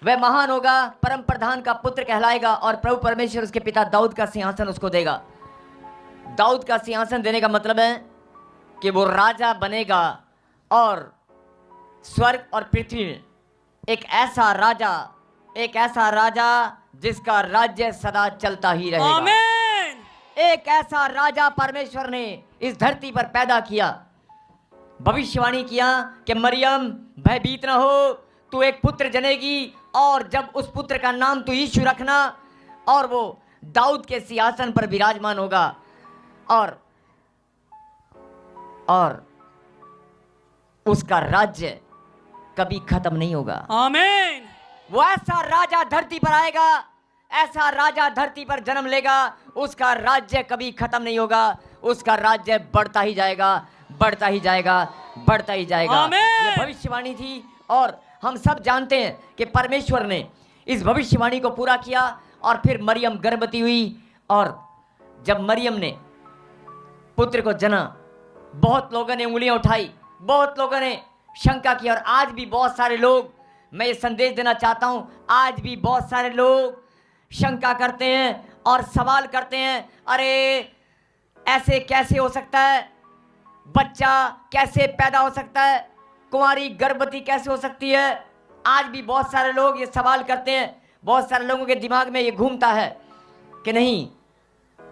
वह महान होगा, परम प्रधान का पुत्र कहलाएगा और प्रभु परमेश्वर उसके पिता दाऊद का सिंहासन उसको देगा। दाऊद का सिंहासन देने का मतलब है कि वो राजा बनेगा और स्वर्ग और पृथ्वी में एक ऐसा राजा जिसका राज्य सदा चलता ही रहेगा। आमीन। एक ऐसा राजा परमेश्वर ने इस धरती पर पैदा किया। भविष्यवाणी किया कि मरियम भयभीत न हो, तू एक पुत्र जनेगी और जब उस पुत्र का नाम तू यीशु रखना और वो दाऊद के सिंहासन पर विराजमान होगा और उसका राज्य कभी खत्म नहीं होगा। आमीन। वो ऐसा राजा धरती पर आएगा, ऐसा राजा धरती पर जन्म लेगा, उसका राज्य कभी खत्म नहीं होगा, उसका राज्य बढ़ता ही जाएगा, बढ़ता ही जाएगा, बढ़ता ही जाएगा। आमीन। ये भविष्यवाणी थी और हम सब जानते हैं कि परमेश्वर ने इस भविष्यवाणी को पूरा किया। और फिर मरियम गर्भवती हुई और जब मरियम ने पुत्र को जना, बहुत लोगों ने उंगलियां उठाई, बहुत लोगों ने शंका की। और आज भी बहुत सारे लोग, मैं ये संदेश देना चाहता हूं, आज भी बहुत सारे लोग शंका करते हैं और सवाल करते हैं, अरे ऐसे कैसे हो सकता है, बच्चा कैसे पैदा हो सकता है, कुंवारी गर्भवती कैसे हो सकती है। आज भी बहुत सारे लोग ये सवाल करते हैं, बहुत सारे लोगों के दिमाग में ये घूमता है कि नहीं,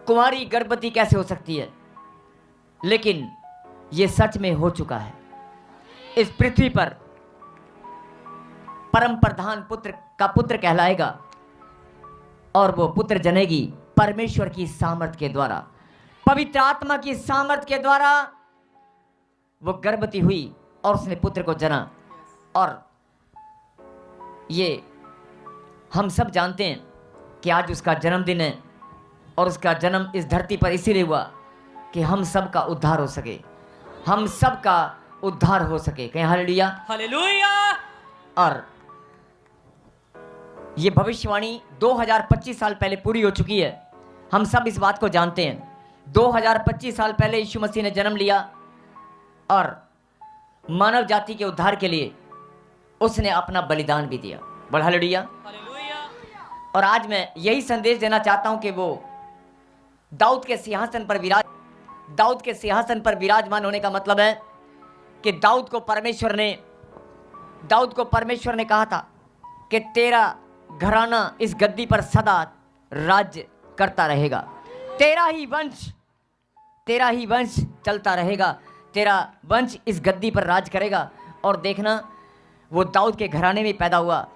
कुंवारी गर्भवती कैसे हो सकती है। लेकिन ये सच में हो चुका है। इस पृथ्वी पर परम प्रधान पुत्र का पुत्र कहलाएगा और वो पुत्र जनेगी परमेश्वर की सामर्थ के द्वारा, पवित्र आत्मा की सामर्थ के द्वारा। वो गर्भवती हुई और उसने पुत्र को जना। और ये हम सब जानते हैं कि आज उसका जन्मदिन है और उसका जन्म इस धरती पर इसीलिए हुआ कि हम सब का उद्धार हो सके, हम सब का उद्धार हो सके। कहें हालेलुया। हालेलुया। और ये भविष्यवाणी 2025 साल पहले पूरी हो चुकी है। हम सब इस बात को जानते हैं। 2025 साल पहले यीशु मसीह ने जन्म लिया और मानव जाति के उद्धार के लिए उसने अपना बलिदान भी दिया। बोल हालेलुया। और आज मैं यही संदेश देना चाहता हूं कि वो दाऊद के सिंहासन पर विराजमान होने का मतलब है कि दाऊद को परमेश्वर ने कहा था कि तेरा घराना इस गद्दी पर सदा राज्य करता रहेगा, तेरा ही वंश चलता रहेगा, तेरा वंश इस गद्दी पर राज करेगा। और देखना, वो दाऊद के घराने में पैदा हुआ